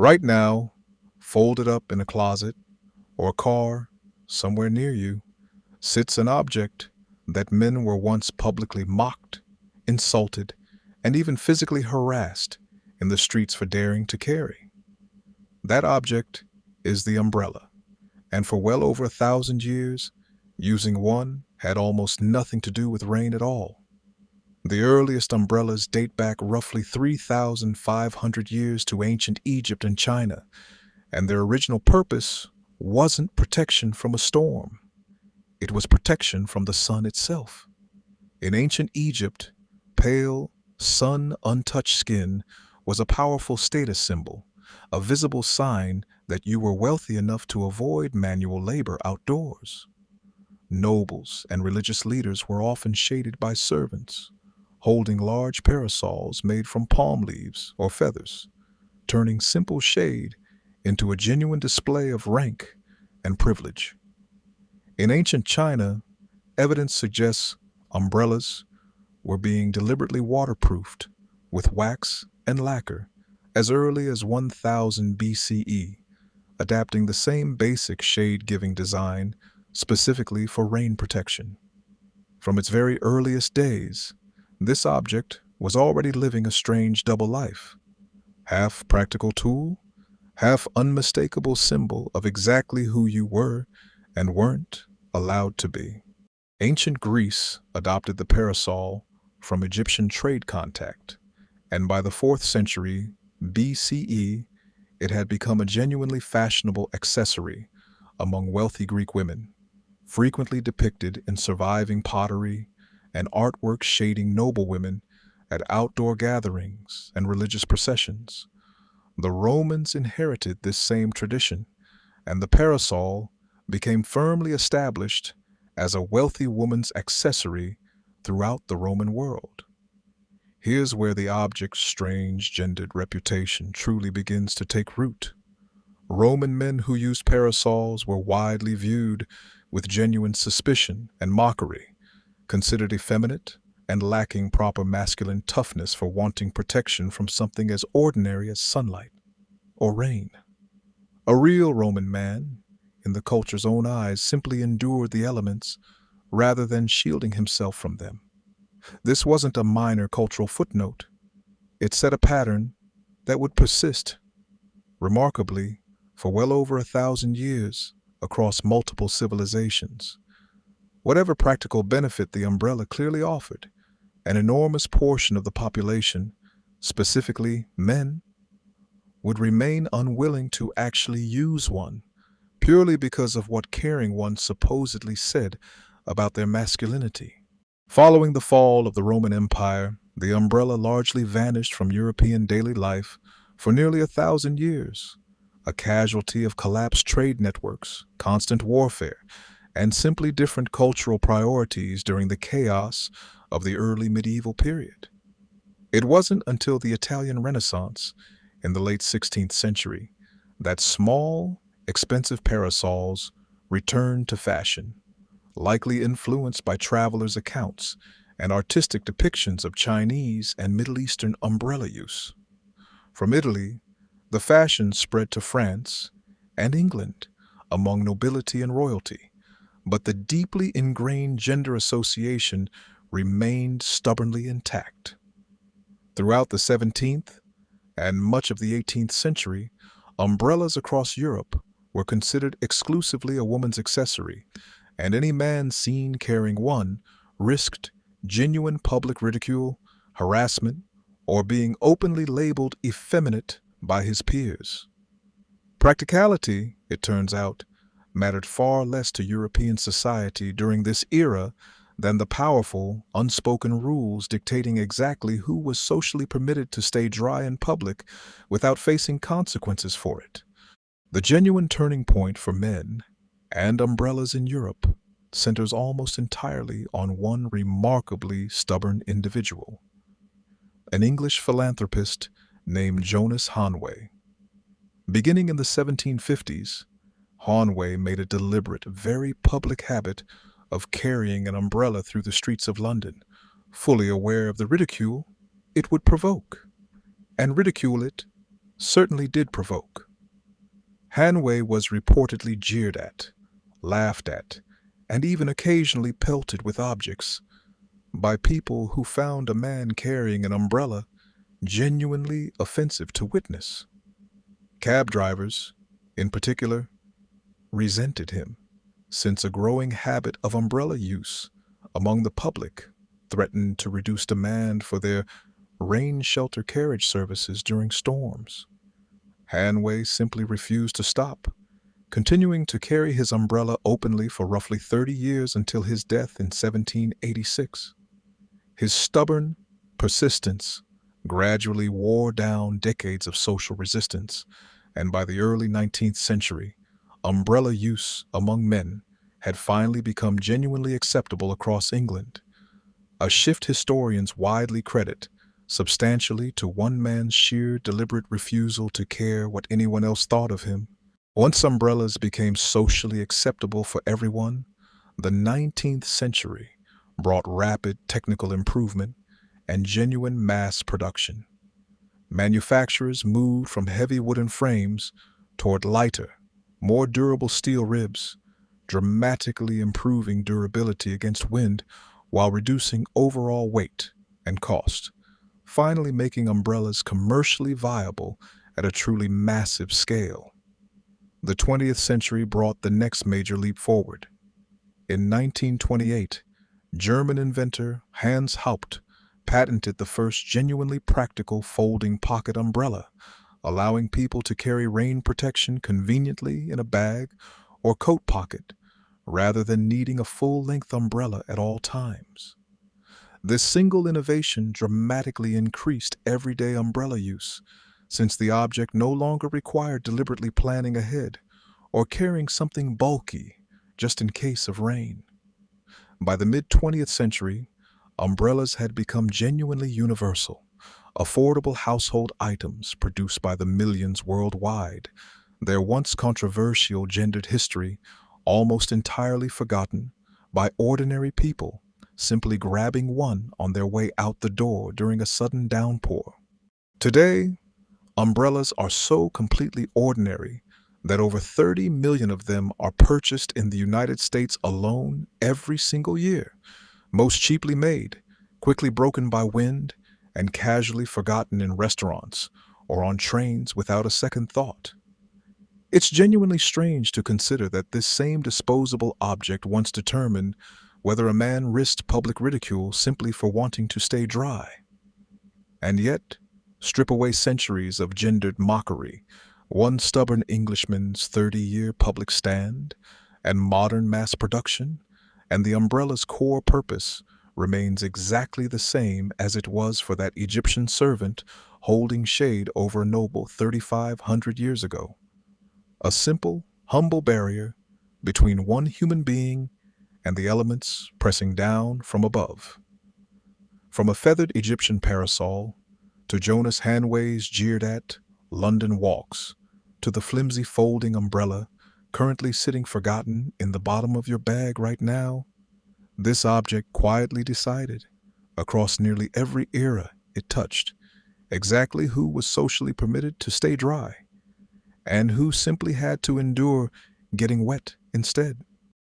Right now, folded up in a closet or a car somewhere near you, sits an object that men were once publicly mocked, insulted, and even physically harassed in the streets for daring to carry. That object is the umbrella, and for well over 1,000 years, using one had almost nothing to do with rain at all. The earliest umbrellas date back roughly 3,500 years to ancient Egypt and China, and their original purpose wasn't protection from a storm. It was protection from the sun itself. In ancient Egypt, pale, sun-untouched skin was a powerful status symbol, a visible sign that you were wealthy enough to avoid manual labor outdoors. Nobles and religious leaders were often shaded by servants, holding large parasols made from palm leaves or feathers, turning simple shade into a genuine display of rank and privilege. In ancient China, evidence suggests umbrellas were being deliberately waterproofed with wax and lacquer as early as 1000 BCE, adapting the same basic shade-giving design specifically for rain protection. From its very earliest days, this object was already living a strange double life, half practical tool, half unmistakable symbol of exactly who you were and weren't allowed to be. Ancient Greece adopted the parasol from Egyptian trade contact, and by the 4th century BCE, it had become a genuinely fashionable accessory among wealthy Greek women, frequently depicted in surviving pottery and artwork shading noblewomen at outdoor gatherings and religious processions. The Romans inherited this same tradition, and the parasol became firmly established as a wealthy woman's accessory throughout the Roman world. Here's where the object's strange gendered reputation truly begins to take root. Roman men who used parasols were widely viewed with genuine suspicion and mockery, considered effeminate and lacking proper masculine toughness for wanting protection from something as ordinary as sunlight or rain. A real Roman man, in the culture's own eyes, simply endured the elements rather than shielding himself from them. This wasn't a minor cultural footnote. It set a pattern that would persist, remarkably, for well over 1,000 years across multiple civilizations. Whatever practical benefit the umbrella clearly offered, an enormous portion of the population, specifically men, would remain unwilling to actually use one, purely because of what carrying one supposedly said about their masculinity. Following the fall of the Roman Empire, the umbrella largely vanished from European daily life for nearly 1,000 years, a casualty of collapsed trade networks, constant warfare, and simply different cultural priorities during the chaos of the early medieval period. It wasn't until the Italian Renaissance, in the late 16th century, that small, expensive parasols returned to fashion, likely influenced by travelers' accounts and artistic depictions of Chinese and Middle Eastern umbrella use. From Italy, the fashion spread to France and England among nobility and royalty, but the deeply ingrained gender association remained stubbornly intact. Throughout the 17th and much of the 18th century, umbrellas across Europe were considered exclusively a woman's accessory, and any man seen carrying one risked genuine public ridicule, harassment, or being openly labeled effeminate by his peers. Practicality, it turns out, mattered far less to European society during this era than the powerful, unspoken rules dictating exactly who was socially permitted to stay dry in public without facing consequences for it. The genuine turning point for men and umbrellas in Europe centers almost entirely on one remarkably stubborn individual, an English philanthropist named Jonas Hanway. Beginning in the 1750s, Hanway made a deliberate, very public habit of carrying an umbrella through the streets of London, fully aware of the ridicule it would provoke. And ridicule it certainly did provoke. Hanway was reportedly jeered at, laughed at, and even occasionally pelted with objects by people who found a man carrying an umbrella genuinely offensive to witness. Cab drivers, in particular, resented him, since a growing habit of umbrella use among the public threatened to reduce demand for their rain shelter carriage services during storms. Hanway simply refused to stop, continuing to carry his umbrella openly for roughly 30 years until his death in 1786. His stubborn persistence gradually wore down decades of social resistance, and by the early 19th century, umbrella use among men had finally become genuinely acceptable across England, a shift historians widely credit substantially to one man's sheer deliberate refusal to care what anyone else thought of him. Once umbrellas became socially acceptable for everyone, the 19th century brought rapid technical improvement and genuine mass production. Manufacturers moved from heavy wooden frames toward lighter, more durable steel ribs, dramatically improving durability against wind while reducing overall weight and cost, finally making umbrellas commercially viable at a truly massive scale. The 20th century brought the next major leap forward. In 1928, German inventor Hans Haupt patented the first genuinely practical folding pocket umbrella, allowing people to carry rain protection conveniently in a bag or coat pocket rather than needing a full-length umbrella at all times. This single innovation dramatically increased everyday umbrella use, since the object no longer required deliberately planning ahead or carrying something bulky just in case of rain. By the mid-20th century, umbrellas had become genuinely universal, affordable household items produced by the millions worldwide, their once controversial gendered history almost entirely forgotten by ordinary people simply grabbing one on their way out the door during a sudden downpour. Today, umbrellas are so completely ordinary that over 30 million of them are purchased in the United States alone every single year, most cheaply made, quickly broken by wind, and casually forgotten in restaurants or on trains without a second thought. It's genuinely strange to consider that this same disposable object once determined whether a man risked public ridicule simply for wanting to stay dry. And yet, strip away centuries of gendered mockery, one stubborn Englishman's 30-year public stand, and modern mass production, and the umbrella's core purpose remains exactly the same as it was for that Egyptian servant holding shade over a noble 3,500 years ago. A simple, humble barrier between one human being and the elements pressing down from above. From a feathered Egyptian parasol to Jonas Hanway's jeered-at London walks, to the flimsy folding umbrella currently sitting forgotten in the bottom of your bag right now, this object quietly decided, across nearly every era it touched, exactly who was socially permitted to stay dry, and who simply had to endure getting wet instead.